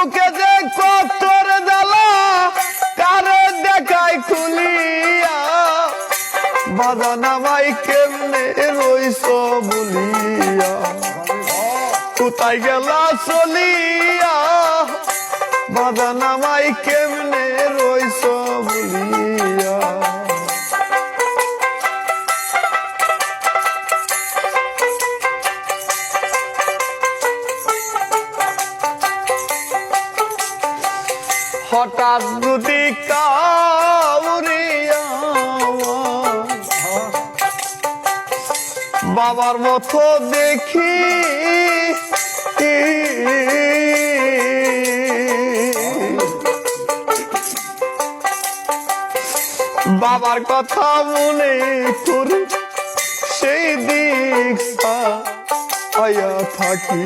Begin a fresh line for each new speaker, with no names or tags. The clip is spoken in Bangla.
বুকে যে কতর জ্বালা কারে দেখাই খুলিয়া বাজান আমায় কেমনে রইছ বলিয়া কোথায় গেলা চলিয়া বাজান আমায় কেমনে রইছ বলিয়া হঠাৎ যদি কাউরিয়া বাবার মতো দেখি বাবার কথা মনে করি সেই দিক আয়া থাকি